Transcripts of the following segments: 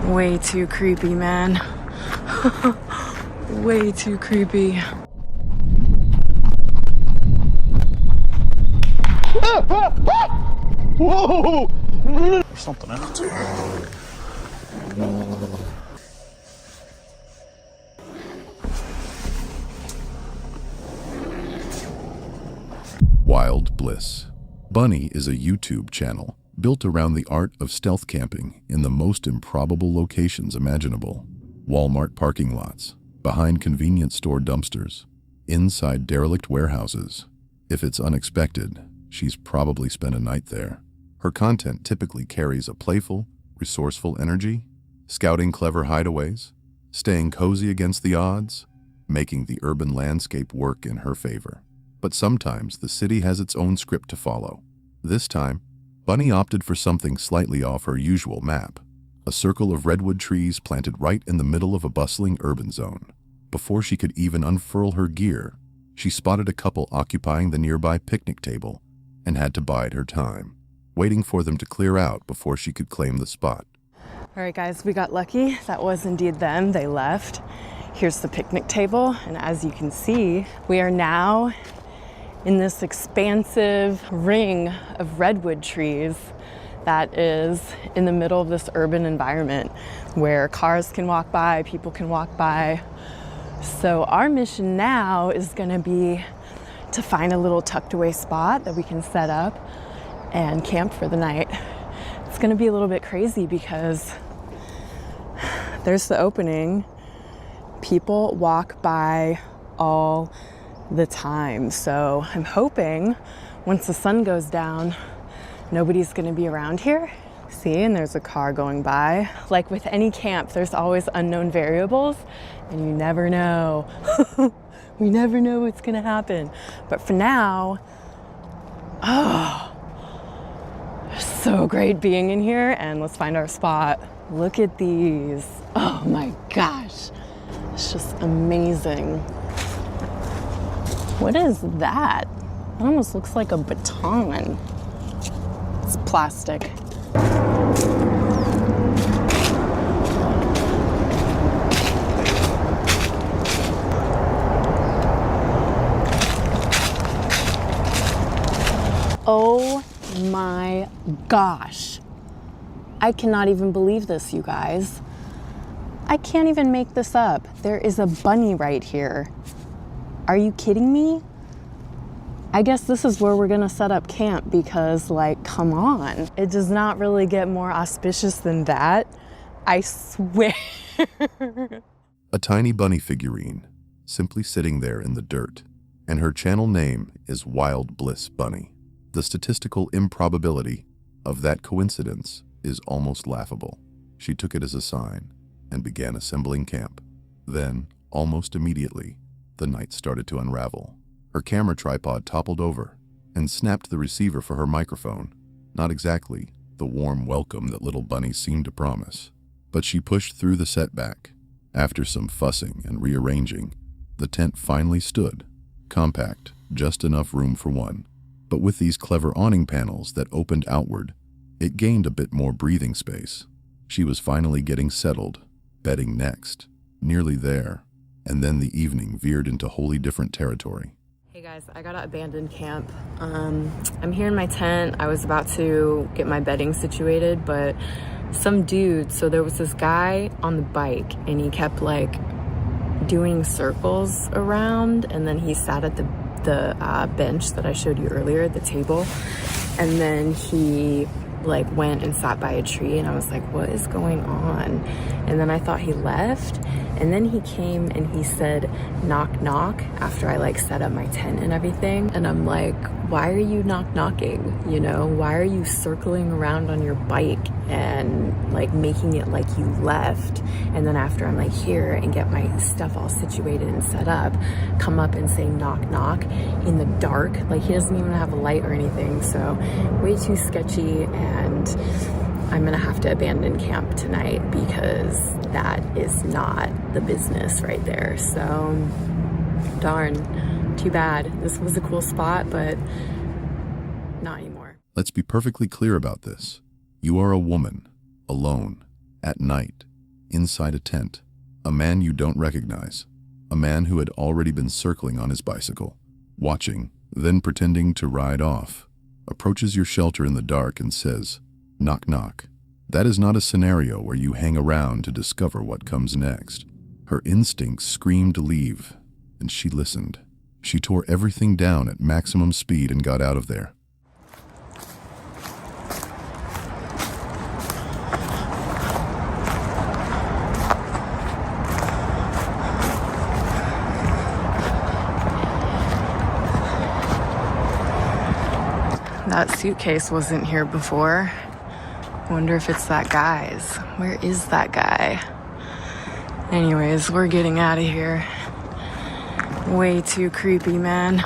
Way too creepy, man. Way too creepy. Whoa! There's something else. Wild Bliss. Bunny is a YouTube channel built around the art of stealth camping in the most improbable locations imaginable. Walmart parking lots, behind convenience store dumpsters, inside derelict warehouses. If it's unexpected, she's probably spent a night there. Her content typically carries a playful, resourceful energy, scouting clever hideaways, staying cozy against the odds, making the urban landscape work in her favor. But sometimes the city has its own script to follow. This time, Bunny opted for something slightly off her usual map. A circle of redwood trees planted right in the middle of a bustling urban zone. Before she could even unfurl her gear, she spotted a couple occupying the nearby picnic table and had to bide her time, waiting for them to clear out before she could claim the spot. All right, guys, we got lucky. That was indeed them. They left. Here's the picnic table, and as you can see, we are now in this expansive ring of redwood trees that is in the middle of this urban environment where cars can walk by, people can walk by. So our mission now is gonna be to find a little tucked away spot that we can set up and camp for the night. It's gonna be a little bit crazy because there's the opening. People walk by all the time. So I'm hoping once the sun goes down, nobody's gonna be around here. See, and there's a car going by. Like with any camp, there's always unknown variables and you never know. We never know what's gonna happen. But for now, so great being in here, and let's find our spot. Look at these. Oh my gosh. It's just amazing. What is that? It almost looks like a baton. It's plastic. Oh my gosh. I cannot even believe this, you guys. I can't even make this up. There is a bunny right here. Are you kidding me? I guess this is where we're gonna set up camp because, like, come on. It does not really get more auspicious than that. I swear. A tiny bunny figurine, simply sitting there in the dirt, and her channel name is Wild Bliss Bunny. The statistical improbability of that coincidence is almost laughable. She took it as a sign and began assembling camp. Then, almost immediately, the night started to unravel. Her camera tripod toppled over and snapped the receiver for her microphone. Not exactly the warm welcome that little bunny seemed to promise. But she pushed through the setback. After some fussing and rearranging, the tent finally stood, compact, just enough room for one. But with these clever awning panels that opened outward, it gained a bit more breathing space. She was finally getting settled, bedding next, nearly there. And then the evening veered into wholly different territory. Hey guys, I gotta abandon camp. I'm here in my tent. I was about to get my bedding situated, but some dude, so there was this guy on the bike and he kept like doing circles around, and then he sat at the bench that I showed you earlier, the table, and then he like went and sat by a tree, and I was like, what is going on? And then I thought he left, and then he came and he said knock knock after I like set up my tent and everything, and I'm like, why are you knock knocking? You know, why are you circling around on your bike and like making it like you left? And then after I'm like here and get my stuff all situated and set up, come up and say knock knock in the dark. Like he doesn't even have a light or anything, so way too sketchy, and I'm gonna have to abandon camp tonight because that is not the business right there. So darn, too bad. This was a cool spot, but not anymore. Let's be perfectly clear about this. You are a woman, alone, at night, inside a tent. A man you don't recognize. A man who had already been circling on his bicycle, watching, then pretending to ride off, approaches your shelter in the dark and says, "Knock, knock." That is not a scenario where you hang around to discover what comes next. Her instincts screamed to leave, and she listened. She tore everything down at maximum speed and got out of there. That suitcase wasn't here before. Wonder if it's that guy's. Where is that guy? Anyways, we're getting out of here. Way too creepy, man.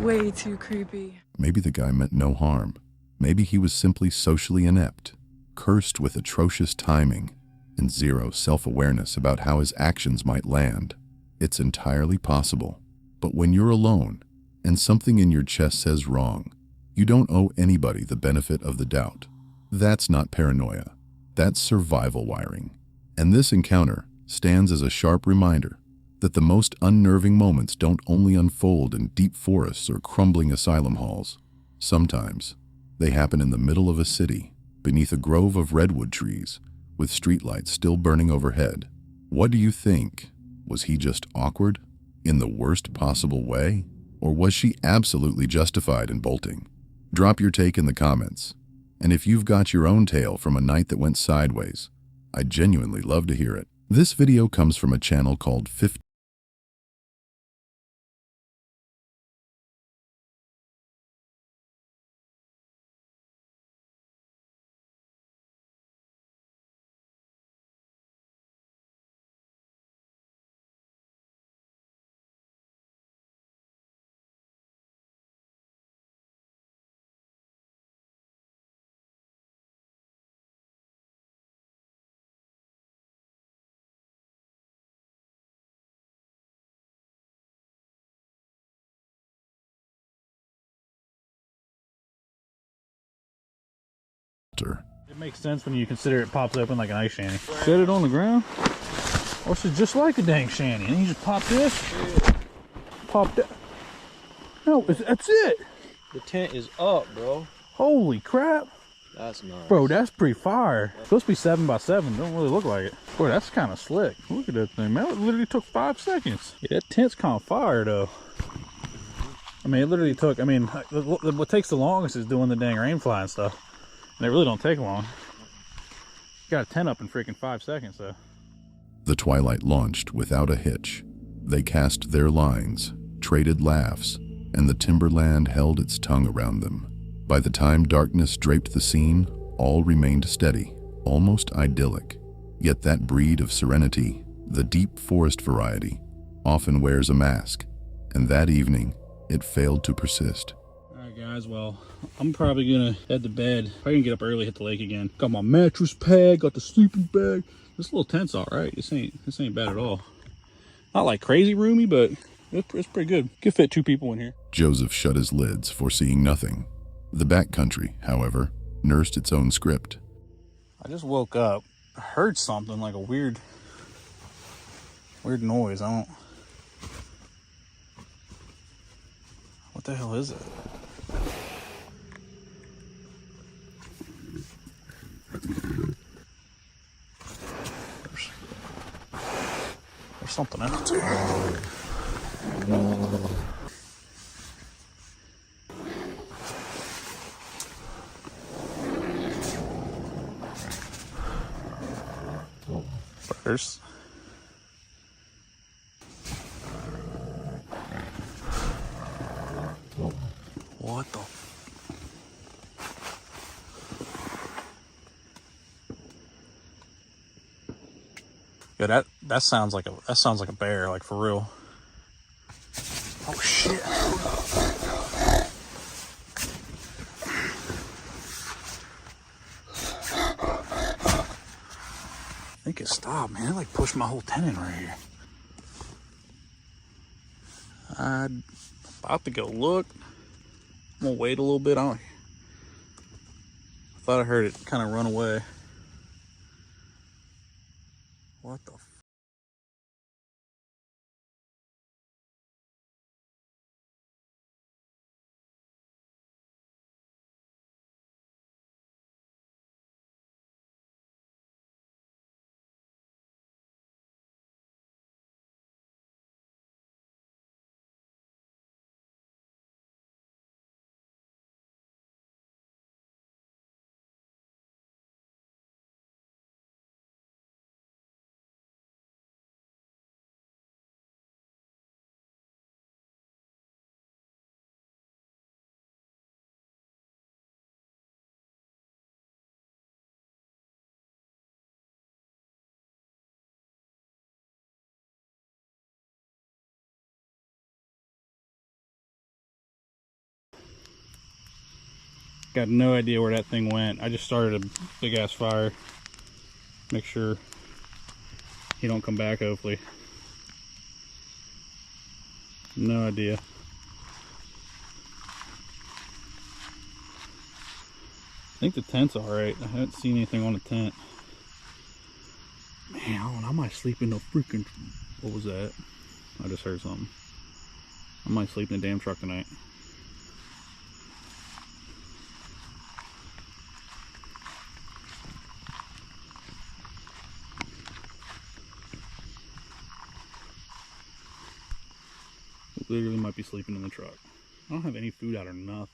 Way too creepy. Maybe the guy meant no harm. Maybe he was simply socially inept, cursed with atrocious timing, and zero self-awareness about how his actions might land. It's entirely possible. But when you're alone, and something in your chest says wrong, you don't owe anybody the benefit of the doubt. That's not paranoia. That's survival wiring. And this encounter stands as a sharp reminder that the most unnerving moments don't only unfold in deep forests or crumbling asylum halls. Sometimes they happen in the middle of a city, beneath a grove of redwood trees, with streetlights still burning overhead. What do you think? Was he just awkward? In the worst possible way? Or was she absolutely justified in bolting? Drop your take in the comments. And if you've got your own tale from a night that went sideways, I'd genuinely love to hear it. This video comes from a channel called 50. It makes sense when you consider it pops open like an ice shanty. Set it on the ground. Or it's just like a dang shanty. And you just pop this. Pop that. No, that's it. The tent is up, bro. Holy crap. That's nice. Bro, that's pretty fire. It's supposed to be 7x7. Don't really look like it. Boy, that's kind of slick. Look at that thing, man. It literally took 5 seconds. Yeah, that tent's kind of fire, though. I mean, it literally took, I mean, what takes the longest is doing the dang rain fly and stuff. And they really don't take long. Got a tent up in freaking 5 seconds, though. The twilight launched without a hitch. They cast their lines, traded laughs, and the timberland held its tongue around them. By the time darkness draped the scene, all remained steady, almost idyllic. Yet that breed of serenity, the deep forest variety, often wears a mask, and that evening, it failed to persist. Alright guys, well, I'm probably gonna head to bed. Probably gonna get up early, hit the lake again. Got my mattress pad, got the sleeping bag. This little tent's alright. This ain't bad at all. Not like crazy roomy, but it's pretty good. Could fit 2 people in here. Joseph shut his lids, foreseeing nothing. The backcountry, however, nursed its own script. I just woke up. I heard something like a weird noise. What the hell is it? There's something out there. First. What the? Yeah, that sounds like a bear, like for real. Oh shit. I think it stopped, man. It like pushed my whole tent in right here. I'm about to go look. I'm gonna wait a little bit. I thought I heard it kind of run away. What the f? Got no idea where that thing went. I just started a big ass fire. Make sure he don't come back, hopefully. No idea. I think the tent's alright. I haven't seen anything on the tent. Man, I might sleep in the freaking... What was that? I just heard something. I might sleep in the damn truck tonight. Literally might be sleeping in the truck. I don't have any food out or nothing.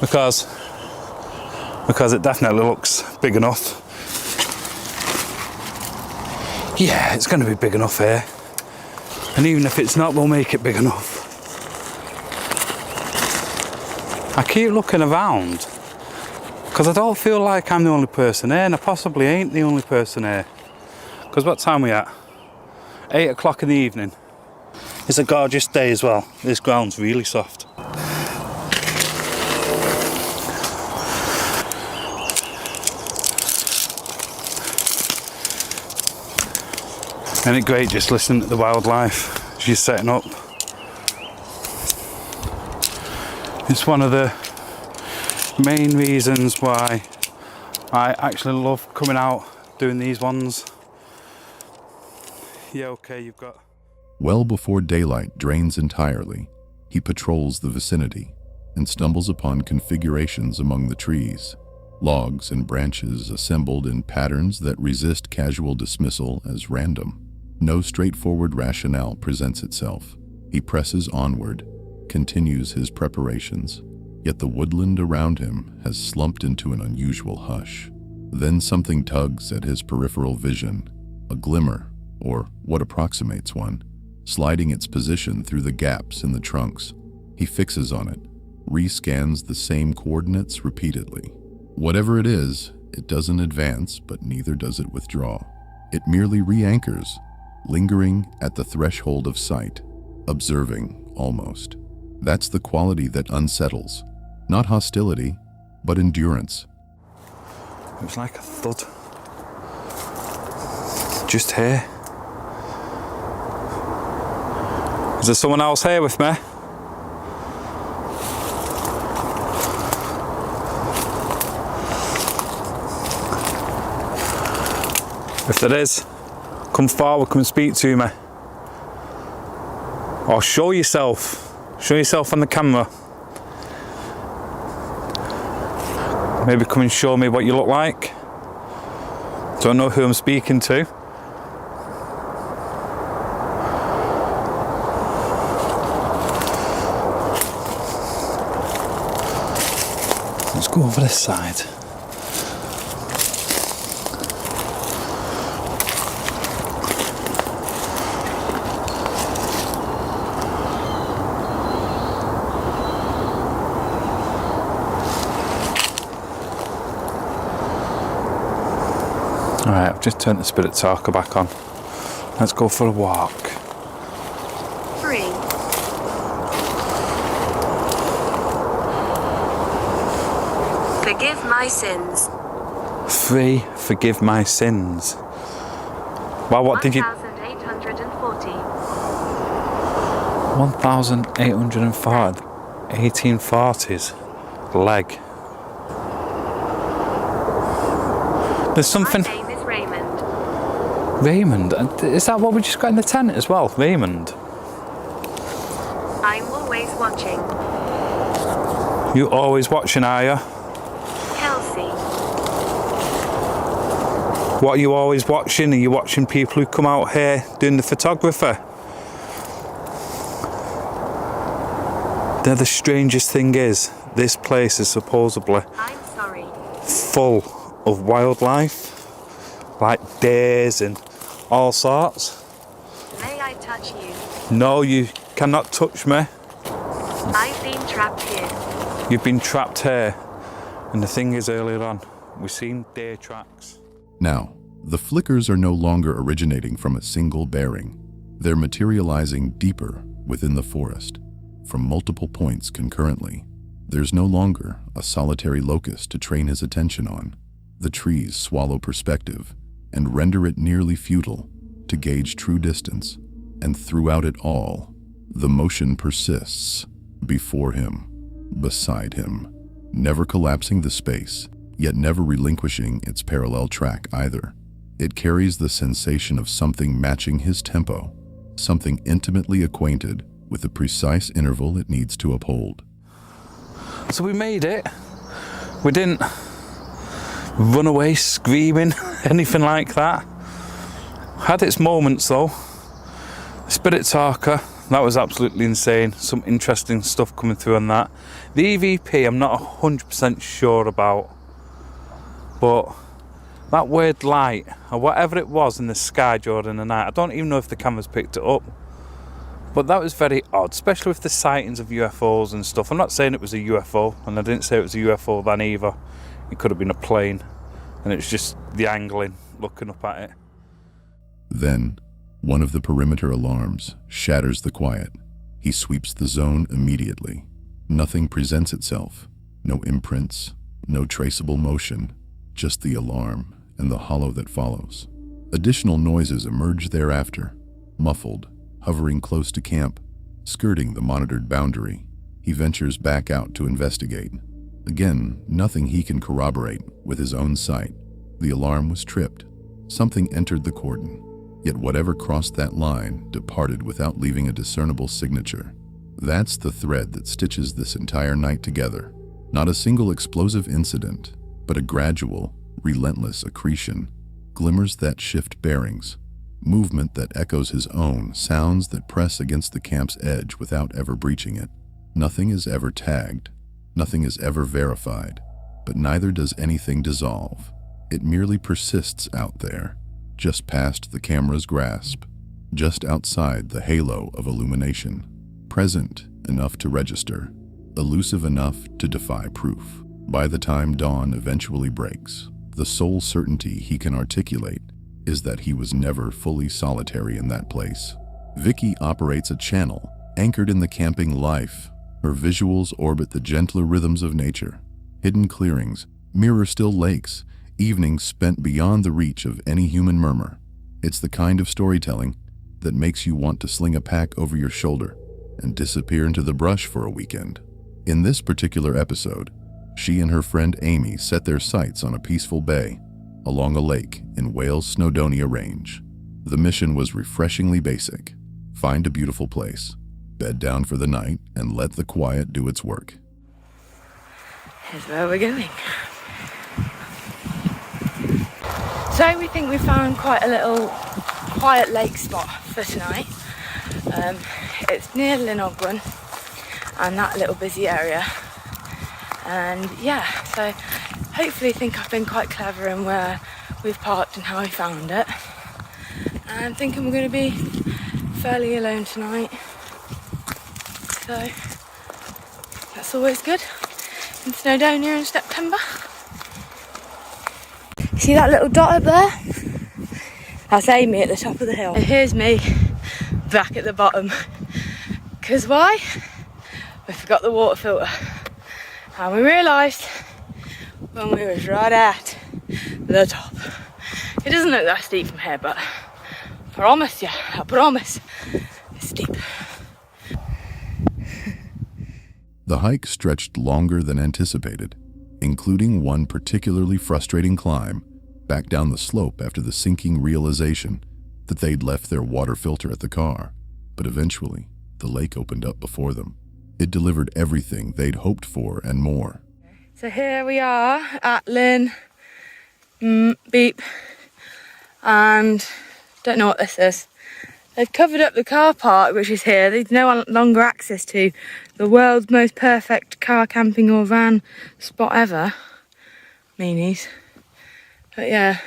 Because it definitely looks big enough. Yeah, it's going to be big enough here. And even if it's not, we'll make it big enough. I keep looking around because I don't feel like I'm the only person here, and I possibly ain't the only person here. Because what time are we at? 8 o'clock in the evening. It's a gorgeous day as well. This ground's really soft. Isn't it great just listening to the wildlife as you're setting up? It's one of the main reasons why I actually love coming out doing these ones. Yeah, okay, you've got... Well before daylight drains entirely, he patrols the vicinity and stumbles upon configurations among the trees, logs and branches assembled in patterns that resist casual dismissal as random. No straightforward rationale presents itself. He presses onward, continues his preparations, yet the woodland around him has slumped into an unusual hush. Then something tugs at his peripheral vision, a glimmer, or what approximates one, sliding its position through the gaps in the trunks. He fixes on it, rescans the same coordinates repeatedly. Whatever it is, it doesn't advance, but neither does it withdraw. It merely re-anchors, lingering at the threshold of sight, observing almost. That's the quality that unsettles. Not hostility, but endurance. It was like a thud. Just here. Is there someone else here with me? If there is, come forward, come and speak to me. Or show yourself. Show yourself on the camera. Maybe come and show me what you look like. Don't know who I'm speaking to. Let's go over this side. Alright, I've just turned the spirit talker back on. Let's go for a walk. 3. Forgive my sins. 3. Forgive my sins. Well, what did you... 1,840. 1,840. 1840s. Leg. There's something... My name is Raymond. Raymond? Is that what we just got in the tent as well? Raymond? I'm always watching. You always watching, are you? Kelsey. What are you always watching? Are you watching people who come out here doing the photography? The strangest thing is, this place is supposedly I'm sorry. full of wildlife, like deers and all sorts. May I touch you? No, you cannot touch me. I've been trapped here. You've been trapped here. And the thing is, earlier on, we've seen deer tracks. Now, the flickers are no longer originating from a single bearing. They're materializing deeper within the forest, from multiple points concurrently. There's no longer a solitary locus to train his attention on. The trees swallow perspective and render it nearly futile to gauge true distance, and throughout it all, the motion persists before him, beside him, never collapsing the space, yet never relinquishing its parallel track either. It carries the sensation of something matching his tempo, something intimately acquainted with the precise interval it needs to uphold. So we made it. We didn't run away screaming, anything like that. Had its moments though. Spirit Talker, that was absolutely insane. Some interesting stuff coming through on that. The EVP I'm not 100% sure about, but that weird light, or whatever it was in the sky during the night, I don't even know if the cameras picked it up, but that was very odd, especially with the sightings of UFOs and stuff. I'm not saying it was a UFO, and I didn't say it was a UFO then either. It could have been a plane, and it's just the angling, looking up at it. Then, one of the perimeter alarms shatters the quiet. He sweeps the zone immediately. Nothing presents itself. No imprints, no traceable motion, just the alarm and the hollow that follows. Additional noises emerge thereafter, muffled, hovering close to camp, skirting the monitored boundary. He ventures back out to investigate. Again, nothing he can corroborate with his own sight. The alarm was tripped. Something entered the cordon. Yet whatever crossed that line departed without leaving a discernible signature. That's the thread that stitches this entire night together. Not a single explosive incident, but a gradual, relentless accretion. Glimmers that shift bearings. Movement that echoes his own, sounds that press against the camp's edge without ever breaching it. Nothing is ever tagged. Nothing is ever verified. But neither does anything dissolve. It merely persists out there, just past the camera's grasp, just outside the halo of illumination, present enough to register, elusive enough to defy proof. By the time dawn eventually breaks, the sole certainty he can articulate is that he was never fully solitary in that place. Vicki operates a channel anchored in the camping life. Her visuals orbit the gentler rhythms of nature. Hidden clearings mirror still lakes, evenings spent beyond the reach of any human murmur. It's the kind of storytelling that makes you want to sling a pack over your shoulder and disappear into the brush for a weekend. In this particular episode, she and her friend Amy set their sights on a peaceful bay along a lake in Wales' Snowdonia range. The mission was refreshingly basic. Find a beautiful place, bed down for the night, and let the quiet do its work. Here's where we're going. So we think we found quite a little quiet lake spot for tonight. It's near Llyn and that little busy area. And yeah, so hopefully think I've been quite clever in where we've parked and how we found it. And I'm thinking we're going to be fairly alone tonight. So that's always good in Snowdonia in September. See that little dot up there? That's Amy at the top of the hill. And here's me back at the bottom. Because why? We forgot the water filter. And we realised when we was right at the top. It doesn't look that steep from here, but I promise it's steep. The hike stretched longer than anticipated, including one particularly frustrating climb back down the slope after the sinking realization that they'd left their water filter at the car. But eventually, the lake opened up before them. It delivered everything they'd hoped for and more. So here we are at Llyn, beep, and don't know what this is. They've covered up the car park, which is here. There's no longer access to the world's most perfect car camping or van spot ever. Meanies. But yeah,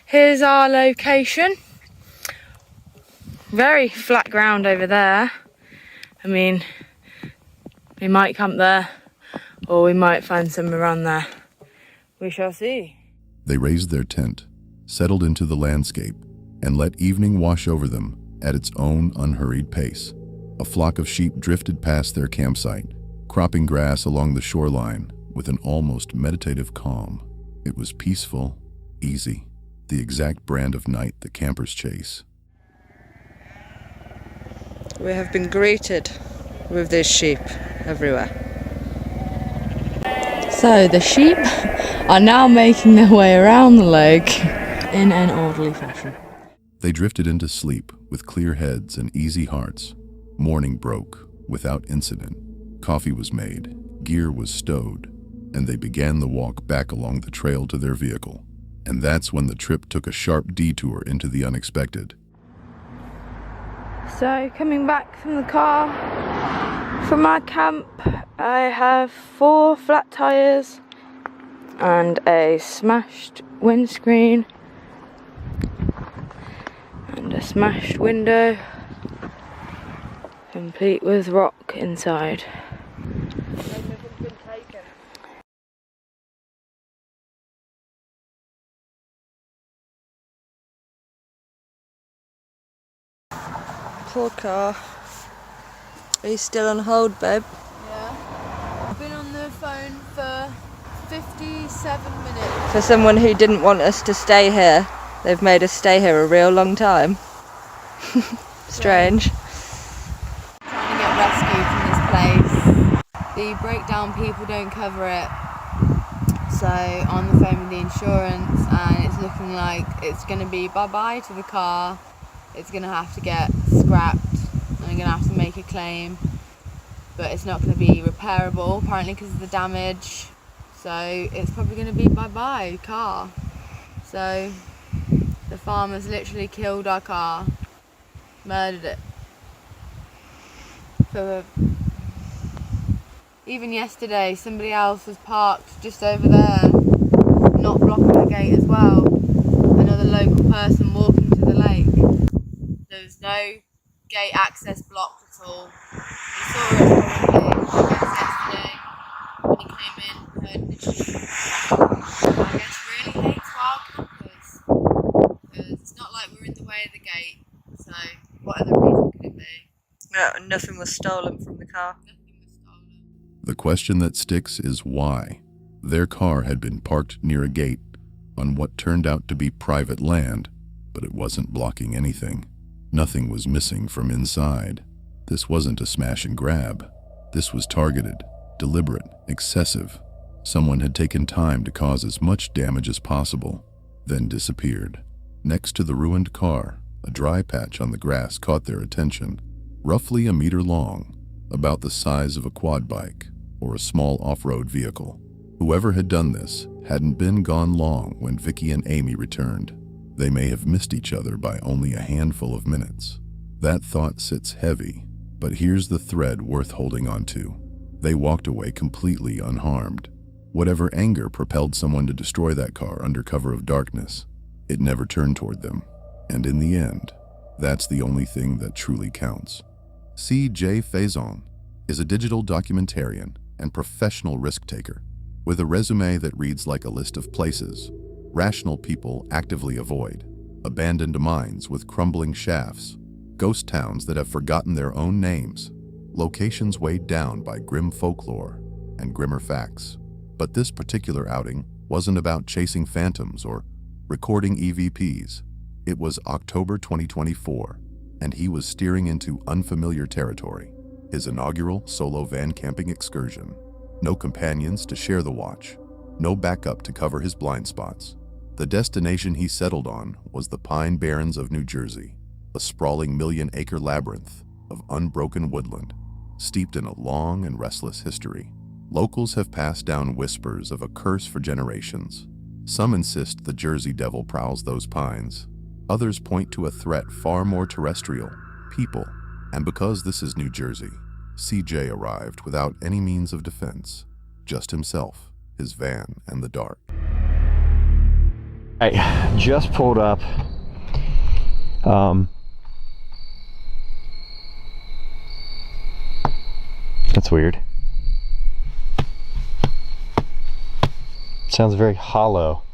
here's our location. Very flat ground over there. I mean, we might camp there, or we might find some around there. We shall see. They raised their tent, settled into the landscape, and let evening wash over them at its own unhurried pace. A flock of sheep drifted past their campsite, cropping grass along the shoreline with an almost meditative calm. It was peaceful, easy, the exact brand of night the campers chase. We have been greeted with these sheep everywhere. So the sheep are now making their way around the lake in an orderly fashion. They drifted into sleep with clear heads and easy hearts. Morning broke without incident. Coffee was made, gear was stowed, and they began the walk back along the trail to their vehicle. And that's when the trip took a sharp detour into the unexpected. So coming back from the car, from our camp, I have 4 flat tyres and a smashed windscreen and a smashed window, complete with rock inside. Poor car. Are you still on hold, babe? Yeah, I've been on the phone for 57 minutes. For someone who didn't want us to stay here, they've made us stay here a real long time. Strange. Trying to get rescued from this place. The breakdown people don't cover it. So on the phone with the insurance, and it's looking like it's going to be bye-bye to the car. It's going to have to get scrapped, and I'm going to have to make a claim, but it's not going to be repairable apparently because of the damage, so it's probably going to be bye-bye car. So the farmers literally killed our car, murdered it. Even yesterday somebody else was parked just over there, not blocking the gate as well, another local person walking to the lake. There was no gate access blocked at all. He saw us probably, yesterday, when he came in, heard the sheep. I guess really hates wild campers, because it's not like we're in the way of the gate, so what other reason could it be? No, nothing was stolen from the car. Nothing was stolen. The question that sticks is why. Their car had been parked near a gate on what turned out to be private land, but it wasn't blocking anything. Nothing was missing from inside. This wasn't a smash and grab. This was targeted, deliberate, excessive. Someone had taken time to cause as much damage as possible, then disappeared. Next to the ruined car, a dry patch on the grass caught their attention. Roughly a meter long, about the size of a quad bike or a small off-road vehicle. Whoever had done this hadn't been gone long when Vicki and Amy returned. They may have missed each other by only a handful of minutes. That thought sits heavy, but here's the thread worth holding on to. They walked away completely unharmed. Whatever anger propelled someone to destroy that car under cover of darkness, it never turned toward them. And in the end, that's the only thing that truly counts. C.J. Faison is a digital documentarian and professional risk-taker with a resume that reads like a list of places rational people actively avoid, abandoned mines with crumbling shafts, ghost towns that have forgotten their own names, locations weighed down by grim folklore and grimmer facts. But this particular outing wasn't about chasing phantoms or recording EVPs. It was October 2024, and he was steering into unfamiliar territory, his inaugural solo van camping excursion. No companions to share the watch, no backup to cover his blind spots. The destination he settled on was the Pine Barrens of New Jersey, a sprawling million-acre labyrinth of unbroken woodland, steeped in a long and restless history. Locals have passed down whispers of a curse for generations. Some insist the Jersey Devil prowls those pines. Others point to a threat far more terrestrial, people. And because this is New Jersey, CJ arrived without any means of defense, just himself, his van, and the dark. I just pulled up. That's weird. Sounds very hollow.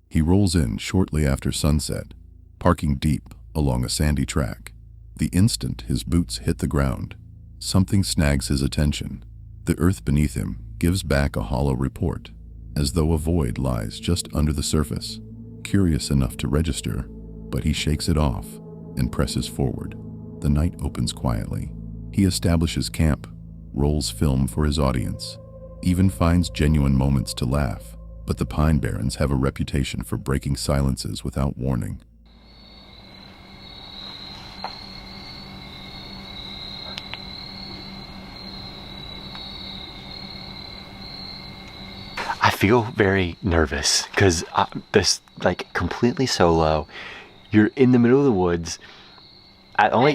He rolls in shortly after sunset, parking deep along a sandy track. The instant his boots hit the ground, something snags his attention. The earth beneath him gives back a hollow report, as though a void lies just under the surface. Curious enough to register, but he shakes it off and presses forward. The night opens quietly. He establishes camp, rolls film for his audience, even finds genuine moments to laugh. But the Pine Barrens have a reputation for breaking silences without warning. I feel very nervous because this, like, completely solo. You're in the middle of the woods. I'm gonna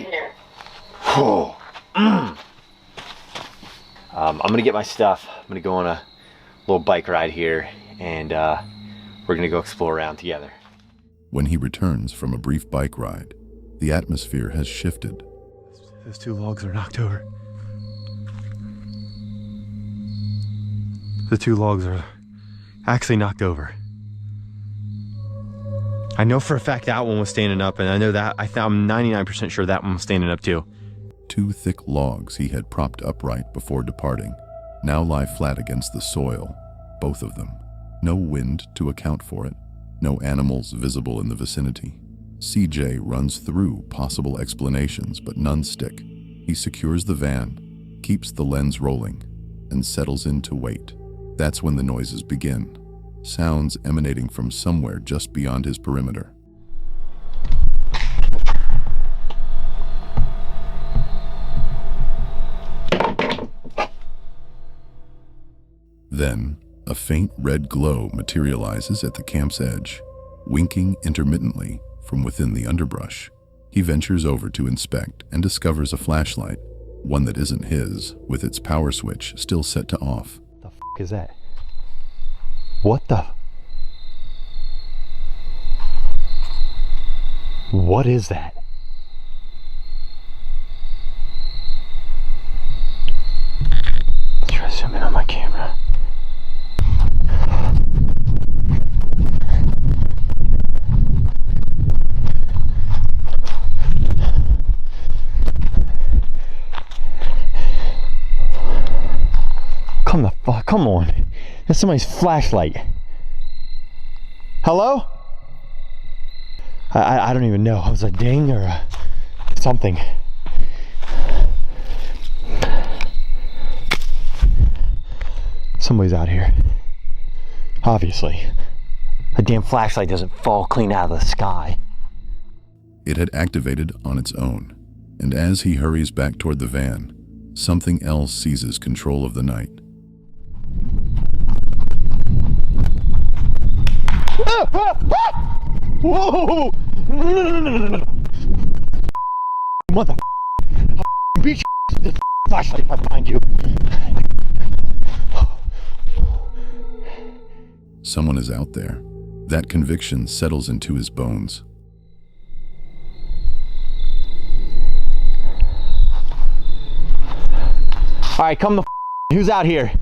get my stuff. I'm gonna go on a little bike ride here, and we're gonna go explore around together. When he returns from a brief bike ride, the atmosphere has shifted. Those two logs are knocked over. The two logs are actually knocked over. I know for a fact that one was standing up, and I know that I'm 99% sure that one was standing up too. Two thick logs he had propped upright before departing now lie flat against the soil, both of them. No wind to account for it, no animals visible in the vicinity. CJ runs through possible explanations, but none stick. He secures the van, keeps the lens rolling, and settles in to wait. That's when the noises begin, sounds emanating from somewhere just beyond his perimeter. Then, a faint red glow materializes at the camp's edge, winking intermittently from within the underbrush. He ventures over to inspect and discovers a flashlight, one that isn't his, with its power switch still set to off. The f is that? What the? What is that? Let's try to zoom in on my camera. Come the fuck, come on. That's somebody's flashlight. Hello? I don't even know. It was a ding or something. Somebody's out here. Obviously. A damn flashlight doesn't fall clean out of the sky. It had activated on its own, and as he hurries back toward the van, something else seizes control of the night. Whoa! No. Mother I'll beat you with this flashlight if I find you. Someone is out there. That conviction settles into his bones. All right, come the who's out here?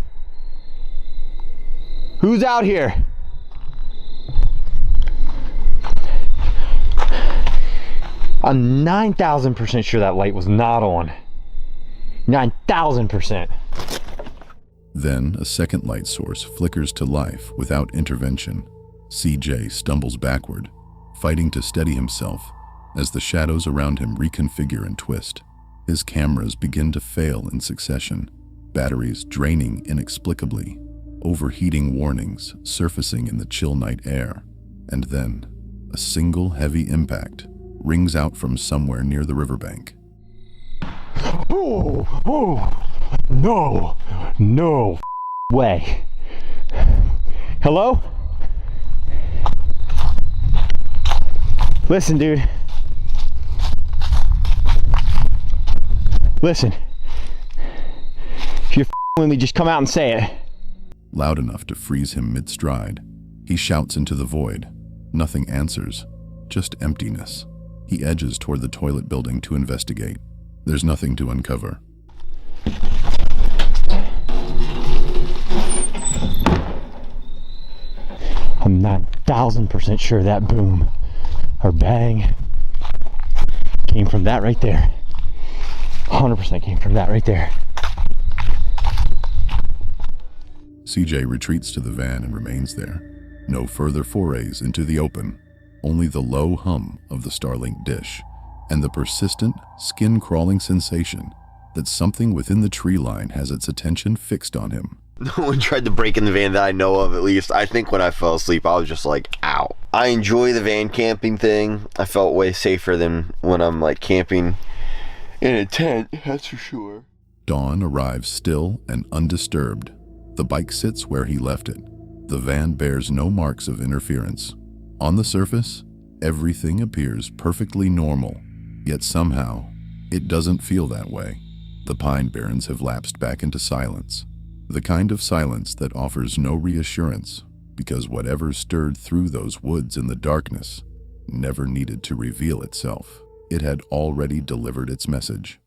Who's out here? I'm 9,000% sure that light was not on. 9,000%. Then a second light source flickers to life without intervention. CJ stumbles backward, fighting to steady himself as the shadows around him reconfigure and twist. His cameras begin to fail in succession, batteries draining inexplicably, overheating warnings surfacing in the chill night air. And then, a single heavy impact rings out from somewhere near the riverbank. No way. Hello? Listen, dude. Listen. If you're with me, just come out and say it. Loud enough to freeze him mid-stride, he shouts into the void. Nothing answers, just emptiness. He edges toward the toilet building to investigate. There's nothing to uncover. I'm 9,000% sure that boom or bang came from that right there. 100% came from that right there. CJ retreats to the van and remains there. No further forays into the open, only the low hum of the Starlink dish and the persistent, skin-crawling sensation that something within the tree line has its attention fixed on him. No one tried to break in the van that I know of, at least. I think when I fell asleep, I was just like, ow. I enjoy the van camping thing. I felt way safer than when I'm like camping in a tent, that's for sure. Dawn arrives still and undisturbed. The bike sits where he left it. The van bears no marks of interference. On the surface, everything appears perfectly normal, yet somehow, it doesn't feel that way. The pine barrens have lapsed back into silence. The kind of silence that offers no reassurance, because whatever stirred through those woods in the darkness never needed to reveal itself. It had already delivered its message.